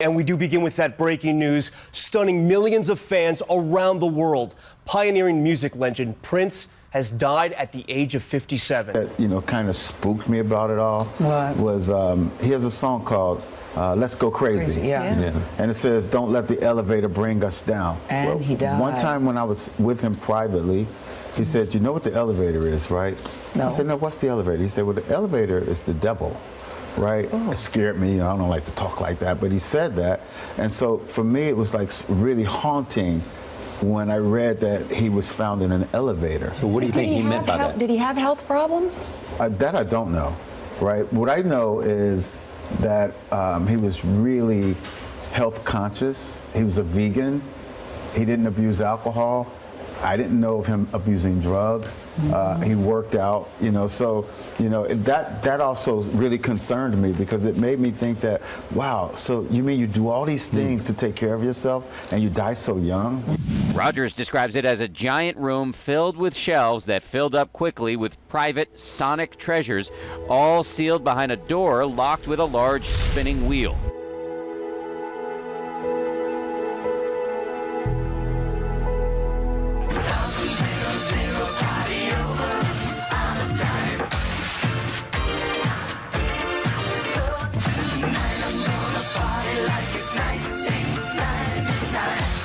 And we do begin with that breaking news, stunning millions of fans around the world. Pioneering music legend Prince has died at the age of 57. That, kind of spooked me about it all. What? Was he has a song called Let's Go Crazy. Yeah. And it says, don't let the elevator bring us down. And he died. One time when I was with him privately, he said, you know what the elevator is, right? No. I said, no, what's the elevator? He said, well, the elevator is the devil. Right? Oh. It scared me. I don't like to talk like that, but he said that. And so for me, it was like really haunting when I read that he was found in an elevator. So what do you think he meant by that? Did he have health problems? That I don't know, right? What I know is that he was really health conscious. He was a vegan. He didn't abuse alcohol. I didn't know of him abusing drugs. He worked out, so, that also really concerned me because it made me think that, wow, so you mean you do all these things to take care of yourself and you die so young? Rogers describes it as a giant room filled with shelves that filled up quickly with private sonic treasures, all sealed behind a door locked with a large spinning wheel.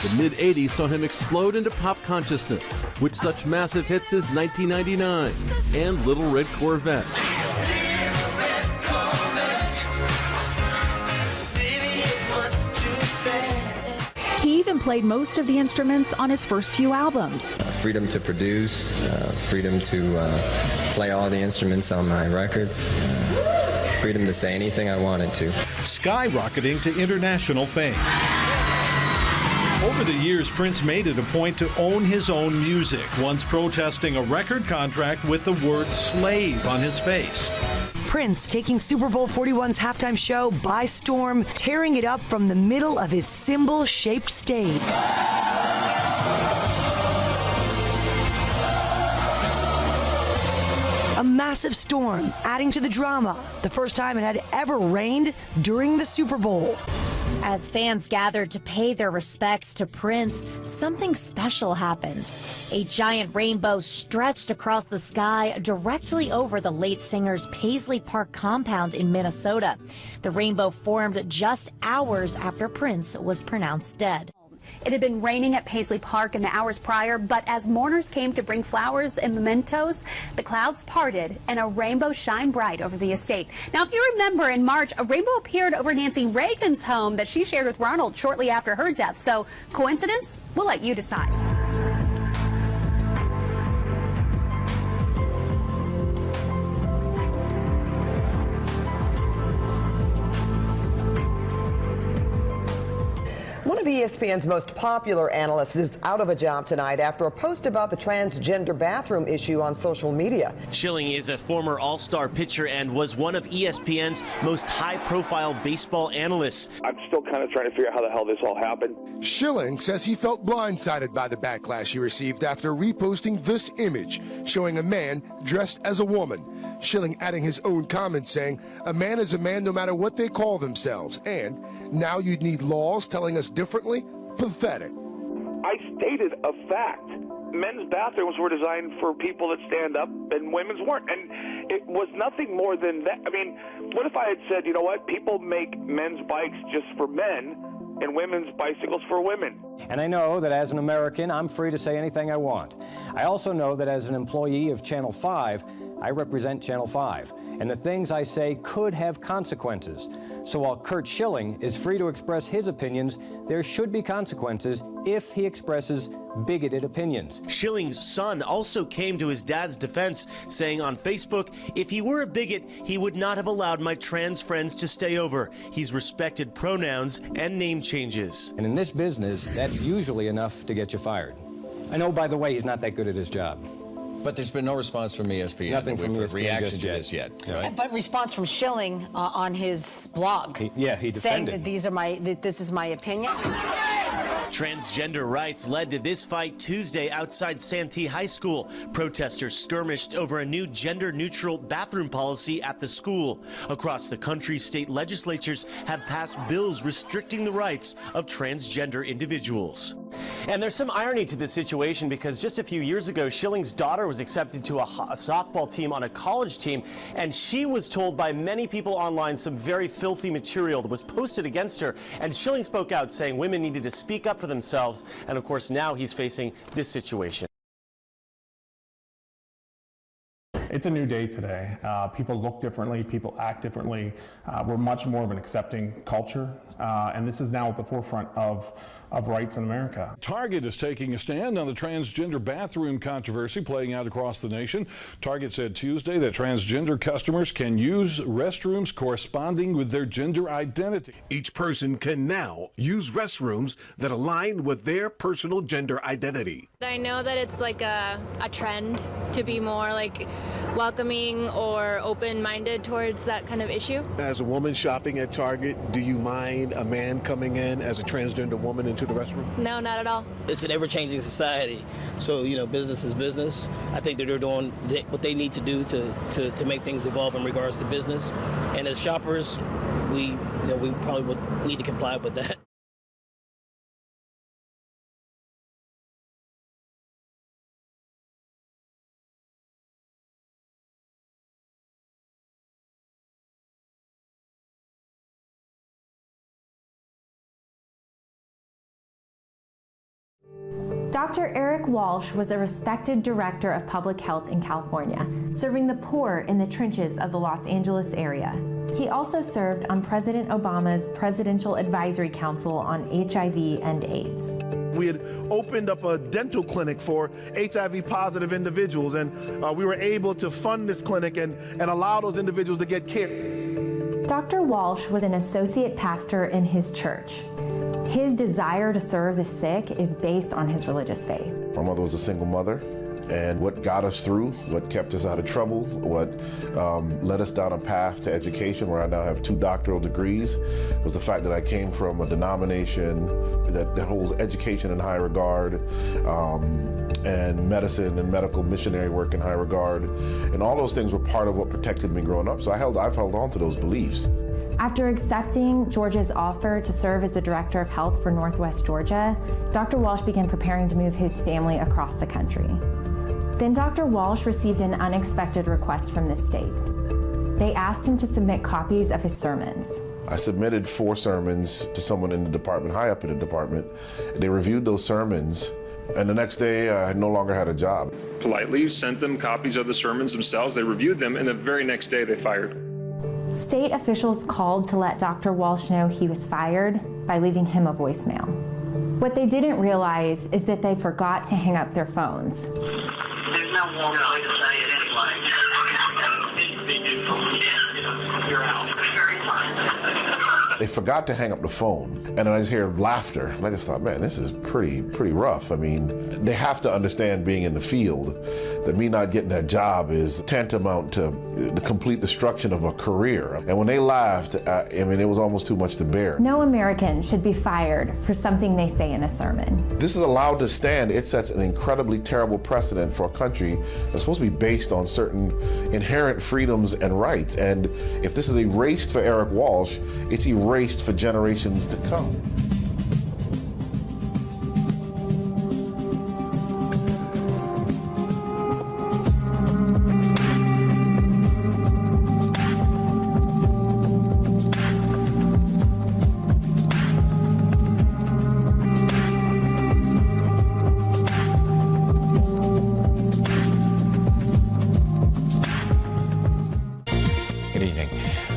The mid-'80s saw him explode into pop consciousness with such massive hits as 1999 and Little Red Corvette. He even played most of the instruments on his first few albums. Freedom to produce, freedom to play all the instruments on my records, freedom to say anything I wanted to. Skyrocketing to international fame. Over the years, Prince made it a point to own his own music, once protesting a record contract with the word slave on his face. Prince taking Super Bowl 41's halftime show by storm, tearing it up from the middle of his cymbal-shaped stage. A massive storm, adding to the drama, the first time it had ever rained during the Super Bowl. As fans gathered to pay their respects to Prince, something special happened. A giant rainbow stretched across the sky directly over the late singer's Paisley Park compound in Minnesota. The rainbow formed just hours after Prince was pronounced dead. It had been raining at Paisley Park in the hours prior, but as mourners came to bring flowers and mementos, the clouds parted and a rainbow shined bright over the estate. Now, if you remember, in March, a rainbow appeared over Nancy Reagan's home that she shared with Ronald shortly after her death. So, coincidence? We'll let you decide. One of ESPN's most popular analysts is out of a job tonight after a post about the transgender bathroom issue on social media. Schilling is a former all-star pitcher and was one of ESPN's most high-profile baseball analysts. I'm still kind of trying to figure out how the hell this all happened. Schilling says he felt blindsided by the backlash he received after reposting this image showing a man dressed as a woman. Schilling adding his own comments saying, a man is a man no matter what they call themselves, and now you'd need laws telling us differently? Pathetic. I stated a fact. Men's bathrooms were designed for people that stand up and women's weren't. And it was nothing more than that. I mean, what if I had said, you know what, people make men's bikes just for men and women's bicycles for women? And I know that as an American, I'm free to say anything I want. I also know that as an employee of Channel 5, I represent Channel 5, and the things I say could have consequences. So while Curt Schilling is free to express his opinions, there should be consequences if he expresses bigoted opinions. Schilling's son also came to his dad's defense, saying on Facebook, if he were a bigot, he would not have allowed my trans friends to stay over. He's respected pronouns and name changes. And in this business, that's usually enough to get you fired. I know, by the way, he's not that good at his job. But there's been no response from ESPN. Nothing from ESPN reaction just to yet. this yet. Right? But response from Schilling on his blog. He defended. Saying that this is my opinion. Transgender rights led to this fight Tuesday outside Santee High School. Protesters skirmished over a new gender-neutral bathroom policy at the school. Across the country, state legislatures have passed bills restricting the rights of transgender individuals. And there's some irony to this situation because just a few years ago, Schilling's daughter was accepted to a softball team on a college team, and she was told by many people online some very filthy material that was posted against her. And Schilling spoke out saying women needed to speak up for themselves. And of course, now he's facing this situation. It's a new day today. People look differently, people act differently. We're much more of an accepting culture, and this is now at the forefront of rights in America. Target is taking a stand on the transgender bathroom controversy playing out across the nation. Target said Tuesday that transgender customers can use restrooms corresponding with their gender identity. Each person can now use restrooms that align with their personal gender identity. I know that it's like a trend to be more like welcoming or open-minded towards that kind of issue. As a woman shopping at Target, do you mind a man coming in as a transgender woman into the restroom? No, not at all. It's an ever-changing society, so business is business. I think that they're doing what they need to do to make things evolve in regards to business. And as shoppers, we probably would need to comply with that. Dr. Eric Walsh was a respected director of public health in California, serving the poor in the trenches of the Los Angeles area. He also served on President Obama's Presidential Advisory Council on HIV and AIDS. We had opened up a dental clinic for HIV-positive individuals, and we were able to fund this clinic and allow those individuals to get care. Dr. Walsh was an associate pastor in his church. His desire to serve the sick is based on his religious faith. My mother was a single mother, and what got us through, what kept us out of trouble, what led us down a path to education where I now have 2 doctoral degrees, was the fact that I came from a denomination that holds education in high regard, and medicine and medical missionary work in high regard. And all those things were part of what protected me growing up. So I've held on to those beliefs. After accepting Georgia's offer to serve as the Director of Health for Northwest Georgia, Dr. Walsh began preparing to move his family across the country. Then Dr. Walsh received an unexpected request from the state. They asked him to submit copies of his sermons. I submitted 4 sermons to someone in the department, high up in the department. They reviewed those sermons, and the next day I no longer had a job. Politely sent them copies of the sermons themselves. They reviewed them, and the very next day they fired. State officials called to let Dr. Walsh know he was fired by leaving him a voicemail. What they didn't realize is that they forgot to hang up their phones. There's no more way to say it anyway. You're out. They forgot to hang up the phone, and then I just hear laughter, and I just thought, man, this is pretty rough. I mean, they have to understand, being in the field, that me not getting that job is tantamount to the complete destruction of a career. And when they laughed, I mean, it was almost too much to bear. No American should be fired for something they say in a sermon. This is allowed to stand. It sets an incredibly terrible precedent for a country that's supposed to be based on certain inherent freedoms and rights. And if this is erased for Eric Walsh, it's erased for generations to come.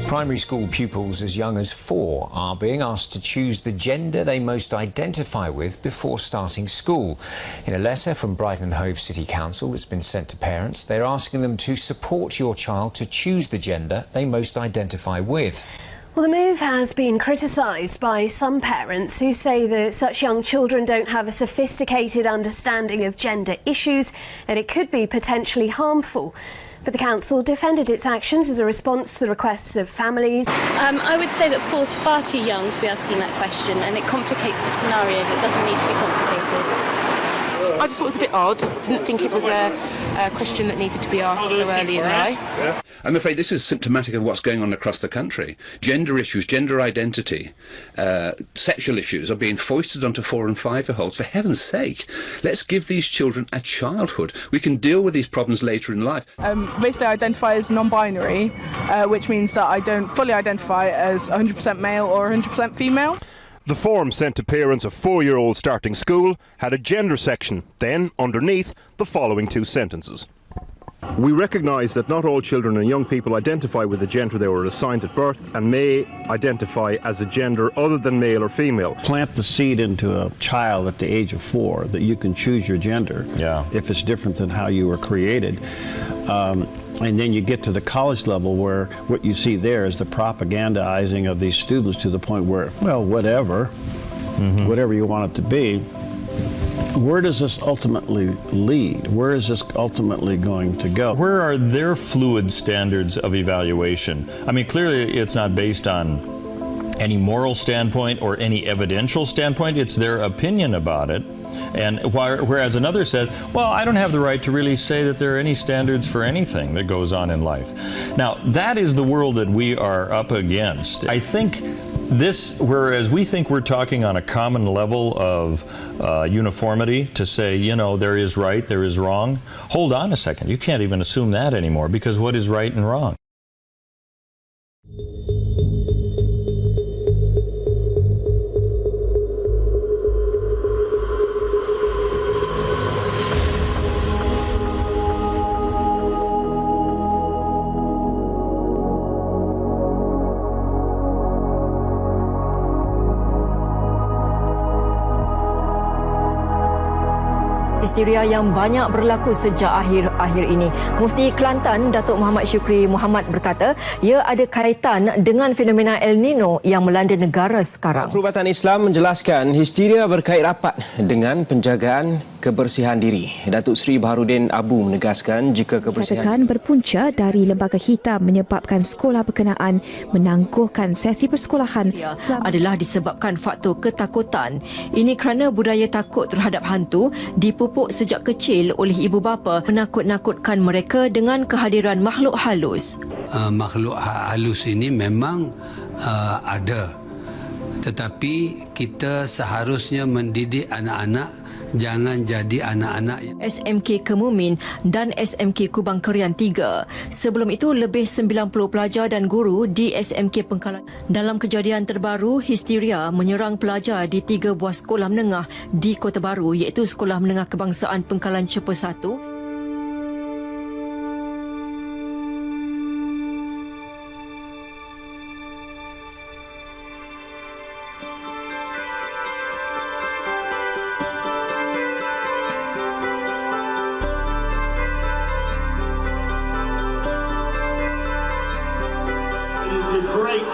Primary school pupils as young as 4 are being asked to choose the gender they most identify with before starting school. In a letter from Brighton and Hove City Council that's been sent to parents, they're asking them to support your child to choose the gender they most identify with. Well, the move has been criticised by some parents who say that such young children don't have a sophisticated understanding of gender issues and it could be potentially harmful. But the council defended its actions as a response to the requests of families. I would say that 4 is far too young to be asking that question, and it complicates the scenario that doesn't need to be complicated. I just thought it was a bit odd. Didn't think it was a question that needed to be asked so early in life. I'm afraid this is symptomatic of what's going on across the country. Gender issues, gender identity, sexual issues are being foisted onto 4 and 5-year-olds. For heaven's sake, let's give these children a childhood. We can deal with these problems later in life. Basically, I identify as non-binary, which means that I don't fully identify as 100% male or 100% female. The form sent to parents of 4-year-olds starting school had a gender section, then underneath the following 2 sentences. We recognise that not all children and young people identify with the gender they were assigned at birth and may identify as a gender other than male or female. Plant the seed into a child at the age of 4 that you can choose your gender if it's different than how you were created. And then you get to the college level where what you see there is the propagandizing of these students to the point where, well, whatever you want it to be. Where does this ultimately lead? Where is this ultimately going to go? Where are their fluid standards of evaluation? I mean, clearly it's not based on any moral standpoint or any evidential standpoint. It's their opinion about it. And whereas another says, well, I don't have the right to really say that there are any standards for anything that goes on in life. Now, that is the world that we are up against. I think this, whereas we think we're talking on a common level of uniformity to say, you know, there is right, there is wrong. Hold on a second. You can't even assume that anymore, because what is right and wrong? Histeria yang banyak berlaku sejak akhir-akhir ini. Mufti Kelantan Datuk Muhammad Syukri Muhammad berkata ia ada kaitan dengan fenomena El Nino yang melanda negara sekarang. Perubatan Islam menjelaskan histeria berkait rapat dengan penjagaan kebersihan diri. Datuk Seri Baharudin Abu menegaskan jika kebersihan berpunca dari lembaga hitam menyebabkan sekolah berkenaan menangguhkan sesi persekolahan adalah disebabkan faktor ketakutan. Ini kerana budaya takut terhadap hantu dipupuk sejak kecil oleh ibu bapa menakut-nakutkan mereka dengan kehadiran makhluk halus. Makhluk halus ini memang ada, tetapi kita seharusnya mendidik anak-anak jangan jadi anak-anak SMK Kemumin dan SMK Kubang Kerian 3. Sebelum itu, lebih 90 pelajar dan guru di SMK Pengkalan. Dalam kejadian terbaru, histeria menyerang pelajar di 3 buah sekolah menengah di Kota Baru, iaitu Sekolah Menengah Kebangsaan Pengkalan Cepa 1,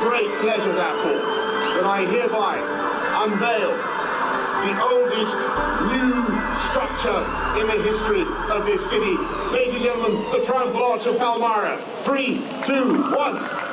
great pleasure, therefore, that I hereby unveil the oldest new structure in the history of this city. Ladies and gentlemen, the Triumph Lodge of Palmyra. 3, 2, 1.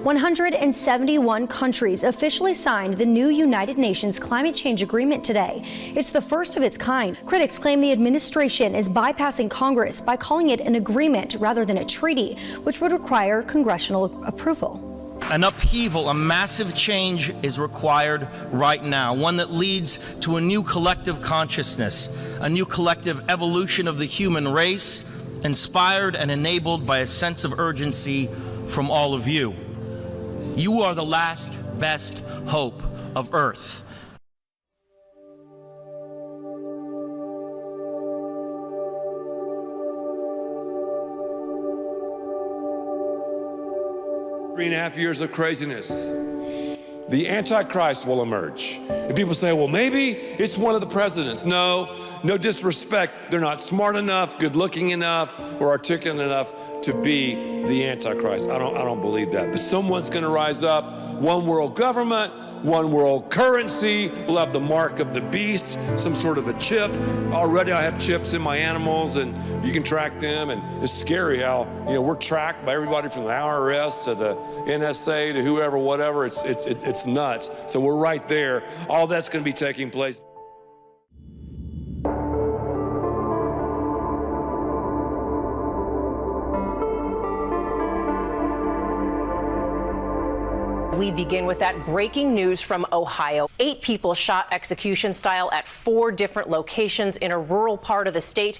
171 countries officially signed the new United Nations Climate Change Agreement today. It's the first of its kind. Critics claim the administration is bypassing Congress by calling it an agreement rather than a treaty, which would require congressional approval. An upheaval, a massive change is required right now, one that leads to a new collective consciousness, a new collective evolution of the human race, inspired and enabled by a sense of urgency from all of you. You are the last best hope of Earth. Three and a half years of craziness. the Antichrist will emerge. And people say, well, maybe it's one of the presidents. No disrespect. They're not smart enough, good looking enough, or articulate enough to be the Antichrist. I don't believe that. But someone's going to rise up, one world government, one world currency. We'll have the mark of the beast, some sort of a chip. Already I have chips in my animals, and you can track them. And it's scary how, we're tracked by everybody from the IRS to the NSA to whoever, whatever. It's nuts. So we're right there. All that's going to be taking place. We begin with that breaking news from Ohio. 8 people shot execution style at 4 different locations in a rural part of the state.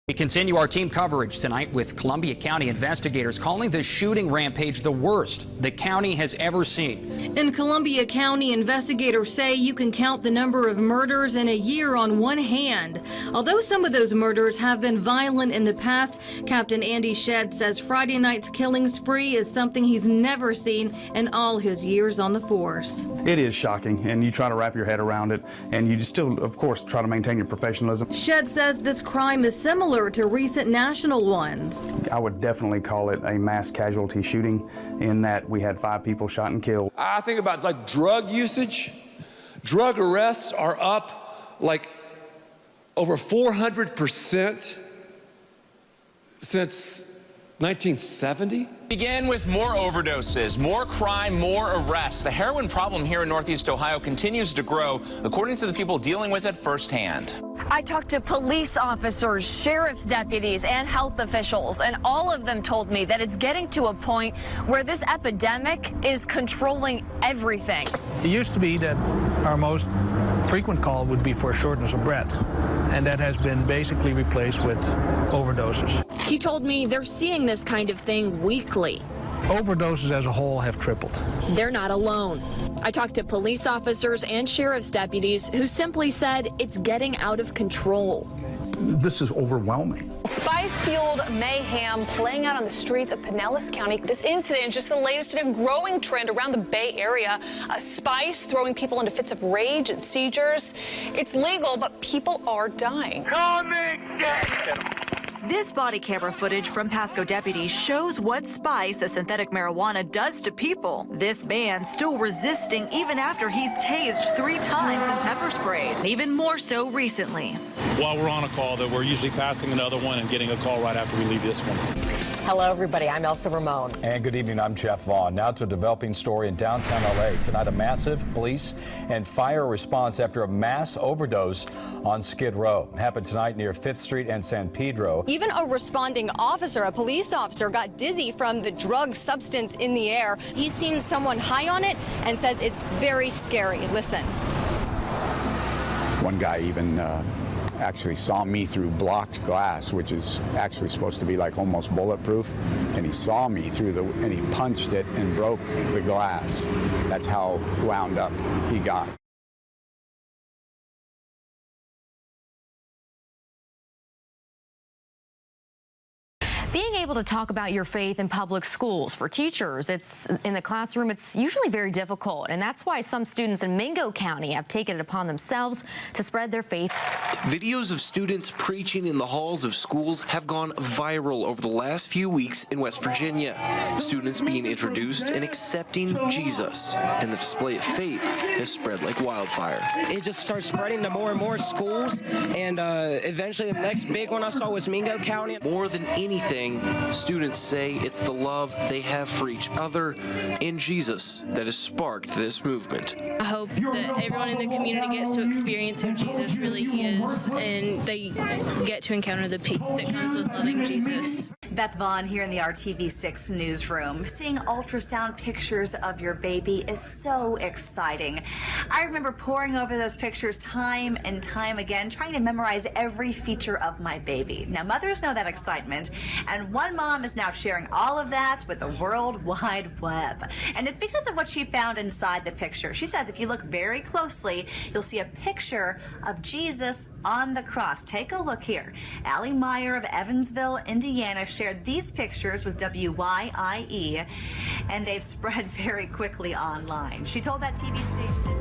We continue our team coverage tonight with Columbia County investigators calling the shooting rampage the worst the county has ever seen. In Columbia County, investigators say you can count the number of murders in a year on one hand. Although some of those murders have been violent in the past, Captain Andy Shedd says Friday night's killing spree is something he's never seen in all his years on the force. It is shocking, and you try to wrap your head around it, and you still, of course, try to maintain your professionalism. Shedd says this crime is similar to recent national ones. I would definitely call it a mass casualty shooting in that we had 5 people shot and killed. I think about like drug usage. Drug arrests are up like over 400% since 1970. Begin with more overdoses, more crime, more arrests. The heroin problem here in Northeast Ohio continues to grow, according to the people dealing with it firsthand. I talked to police officers, sheriff's deputies, and health officials, and all of them told me that it's getting to a point where this epidemic is controlling everything. It used to be that our most frequent call would be for shortness of breath, and that has been basically replaced with overdoses. He told me they're seeing this kind of thing weekly. Overdoses as a whole have tripled. They're not alone. I talked to police officers and sheriff's deputies who simply said it's getting out of control. This is overwhelming. Spice-fueled mayhem playing out on the streets of Pinellas County. This incident is just the latest in a growing trend around the Bay Area. Spice throwing people into fits of rage and seizures. It's legal, but people are dying. This body camera footage from Pasco deputies shows what spice, a synthetic marijuana, does to people. This man still resisting even after he's tased 3 times and pepper sprayed, even more so recently. While we're on a call, that we're usually passing another one and getting a call right after we leave this one. Hello, everybody. I'm Elsa Ramon. And good evening. I'm Jeff Vaughn. Now to a developing story in downtown L.A. Tonight, a massive police and fire response after a mass overdose on Skid Row. It happened tonight near 5th Street and San Pedro. Even a responding officer, a police officer, got dizzy from the drug substance in the air. He's seen someone high on it and says it's very scary. Listen. One guy even actually saw me through blocked glass, which is actually supposed to be like almost bulletproof, and he saw me through and he punched it and broke the glass. That's how wound up he got. Being able to talk about your faith in public schools, for teachers, it's in the classroom, it's usually very difficult. And that's why some students in Mingo County have taken it upon themselves to spread their faith. Videos of students preaching in the halls of schools have gone viral over the last few weeks in West Virginia. Students being introduced and accepting Jesus, and the display of faith has spread like wildfire. It just starts spreading to more and more schools, and eventually the next big one I saw was Mingo County. More than anything, students say it's the love they have for each other in Jesus that has sparked this movement. I hope that everyone in the community gets to experience who Jesus really is, and they get to encounter the peace that comes with loving Jesus. Beth Vaughn here in the RTV6 newsroom. Seeing ultrasound pictures of your baby is so exciting. I remember poring over those pictures time and time again, trying to memorize every feature of my baby. Now, mothers know that excitement, and one mom is now sharing all of that with the World Wide Web. And it's because of what she found inside the picture. She says if you look very closely, you'll see a picture of Jesus on the cross. Take a look here. Allie Meyer of Evansville, Indiana, shared these pictures with WYIE, and they've spread very quickly online. She told that TV station